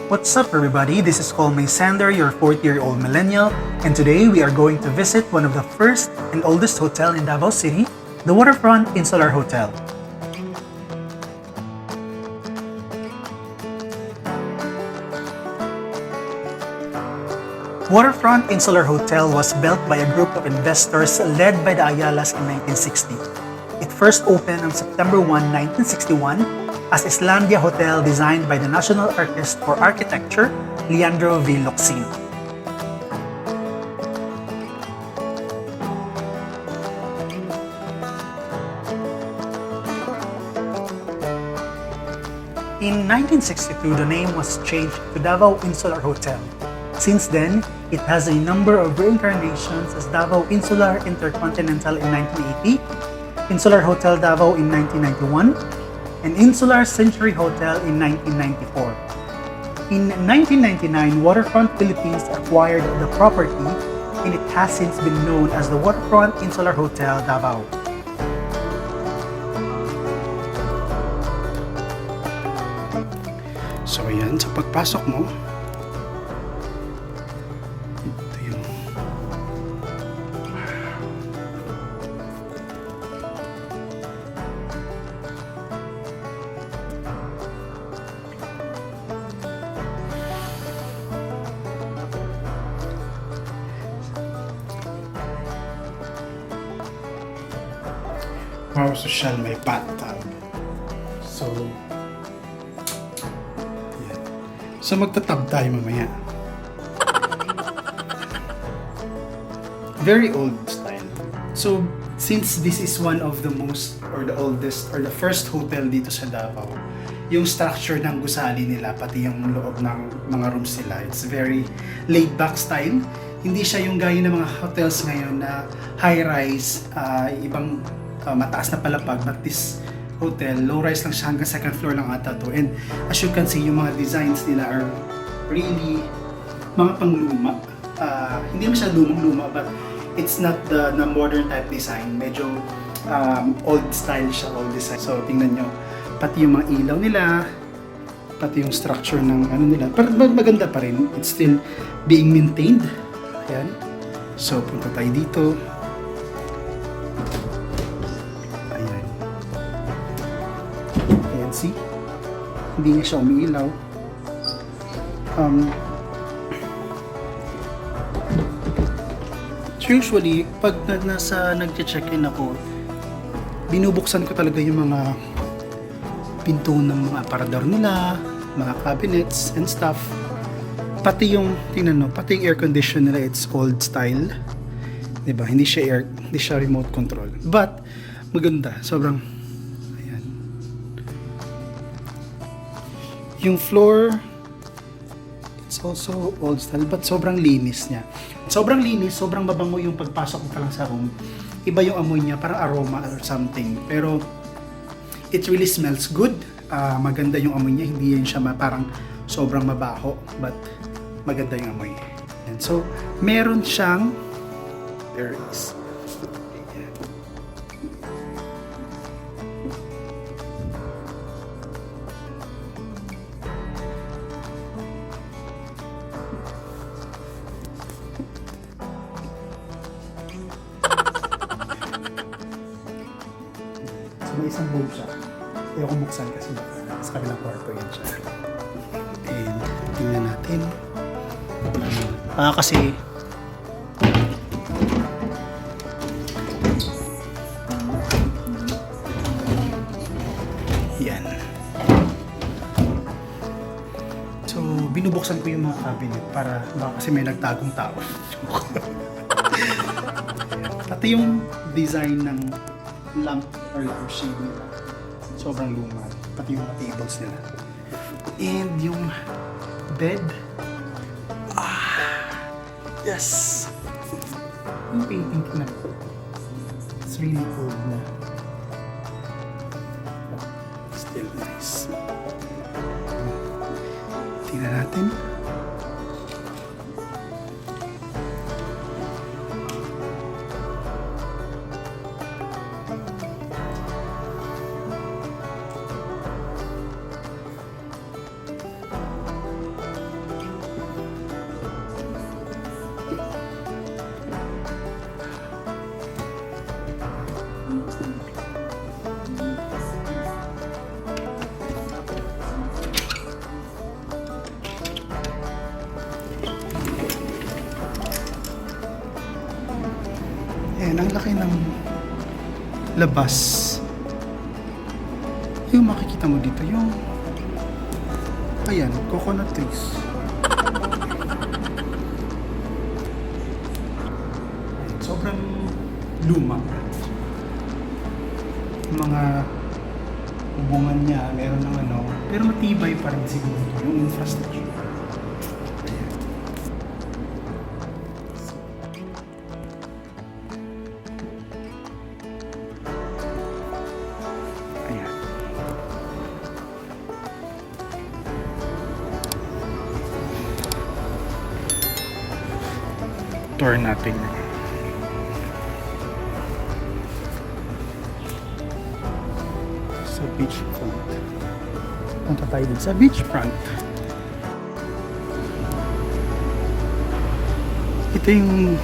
What's up everybody, this is Colmay Sander, your 40-year-old millennial, and today we are going to visit one of the first and oldest hotel in Davao City, the Waterfront Insular Hotel. Waterfront Insular Hotel was built by a group of investors led by the Ayalas in 1960. It first opened on September 1, 1961 as Islandia Hotel designed by the National Artist for Architecture, Leandro V. Locsin. In 1962, the name was changed to Davao Insular Hotel. Since then, it has a number of reincarnations as Davao Insular Intercontinental in 1980, Insular Hotel Davao in 1991, and Insular Century Hotel in 1994. In 1999, Waterfront Philippines acquired the property and it has since been known as the Waterfront Insular Hotel Davao. So ayan, sa pagpasok mo, ito yung wow, social, may bathtub. So so magtatab tayo mamaya. Very old style. So since this is one of the most or the oldest or the first hotel dito sa Davao, yung structure ng gusali nila pati yung loob ng mga rooms nila, it's very laid back style. Hindi siya yung gaya ng mga hotels ngayon na high rise, ibang mataas na palapag, but this hotel, low-rise lang siya hanggang second floor lang ata to. And as you can see, yung mga designs nila are really mga pangluma. Hindi masyadong lumang-luma, but it's not the modern type design. Medyo old style siya, old design. So tingnan nyo, pati yung mga ilaw nila, pati yung structure ng ano nila, pero maganda pa rin. It's still being maintained. Ayan. So punta tayo dito. See? Hindi nga siya umiilaw. So usually, pag nag-check-in ako, binubuksan ko talaga yung mga pinto ng mga aparador nila, mga cabinets and stuff. Pati yung, tingnan mo, pati yung air condition nila, it's old style. Diba? Hindi siya remote control. But, maganda. Sobrang yung floor, it's also old style, but sobrang linis niya. Sobrang linis, sobrang mabango yung pagpasok mo pa lang sa room. Iba yung amoy niya, parang aroma or something. Pero, it really smells good. Maganda yung amoy niya, hindi yan siya parang sobrang mabaho, but maganda yung amoy. And so, meron siyang, there is, may isang bulb siya. Ayaw kong buksan kasi sa kabilang kwarto yan siya. And tingnan natin. Kasi yan. So binubuksan ko yung mga cabinet para kasi may nagtagong tao. Pati yung design ng lamp or lampshade nila, sobrang luma. Pati yung mga tables nila. And yung bed, yes! Yung painting ko na, it's really old na. Still nice. Tingnan natin. laki ng labas. Yung makikita mo dito, yung ayan, coconut trees. Sobrang luma. Yung mga hubungan niya, meron ng ano, pero matibay pa rin siguro yung infrastructure. Ayan. Ayan. Tour natin. Sa beachfront. Punta tayo din sa beachfront. Ito yung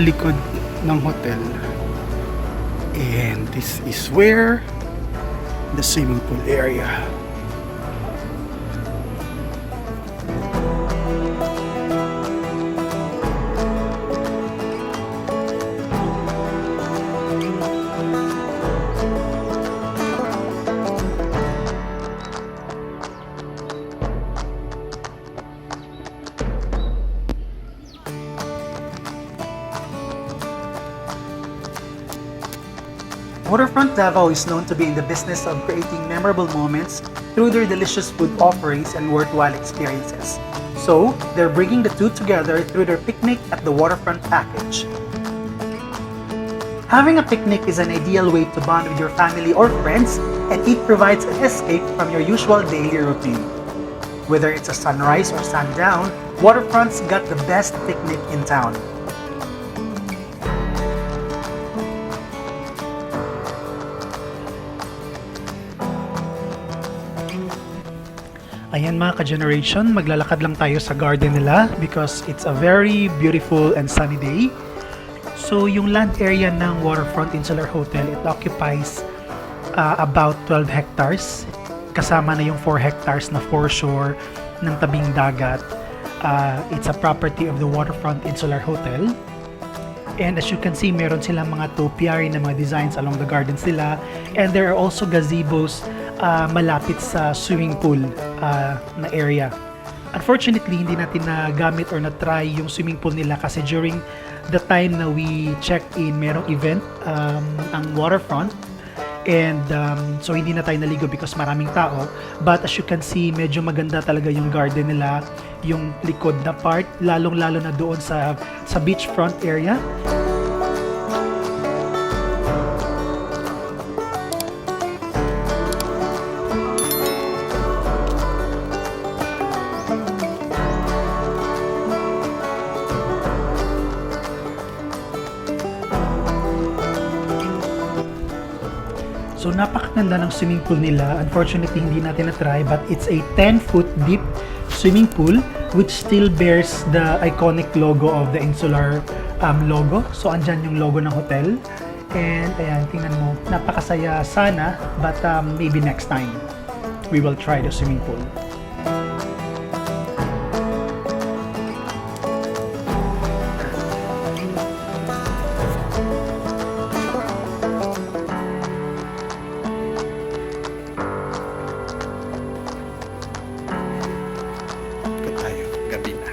likod ng hotel. And this is where the swimming pool area. Waterfront Davao is known to be in the business of creating memorable moments through their delicious food offerings and worthwhile experiences. So, they're bringing the two together through their picnic at the waterfront package. Having a picnic is an ideal way to bond with your family or friends, and it provides an escape from your usual daily routine. Whether it's a sunrise or sundown, Waterfront's got the best picnic in town. Ayan mga ka-generation, maglalakad lang tayo sa garden nila because it's a very beautiful and sunny day. So yung land area ng Waterfront Insular Hotel, it occupies about 12 hectares. Kasama na yung 4 hectares na foreshore ng tabing dagat. It's a property of the Waterfront Insular Hotel. And as you can see, meron silang mga topiary na mga designs along the gardens nila. And there are also gazebos malapit sa swimming pool na area. Unfortunately, hindi natin nagamit or na-try yung swimming pool nila kasi during the time na we checked in, merong event ang Waterfront. And so hindi na tayo naligo because maraming tao. But as you can see, medyo maganda talaga yung garden nila, yung likod na part, lalong-lalo na doon sa beachfront area. So napakaganda ng swimming pool nila. Unfortunately, hindi natin na-try but it's a 10-foot deep swimming pool which still bears the iconic logo of the Insular logo. So andyan yung logo ng hotel. And ayan, tingnan mo, napakasaya sana but maybe next time we will try the swimming pool. Gabi na.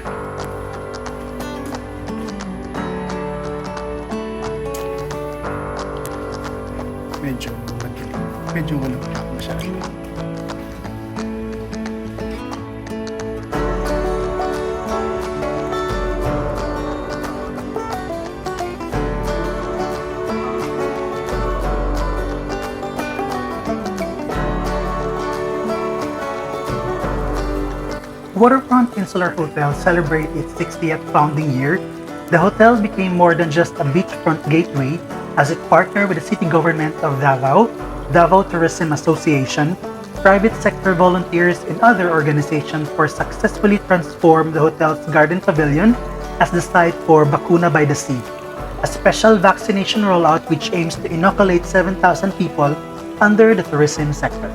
Medyo madilim. Medyo walang clock masyado. Waterfront Insular Hotel celebrates its 60th founding year. The hotel became more than just a beachfront gateway as it partnered with the city government of Davao, Davao Tourism Association, private sector volunteers, and other organizations for successfully transform the hotel's garden pavilion as the site for Bakuna by the Sea, a special vaccination rollout which aims to inoculate 7,000 people under the tourism sector.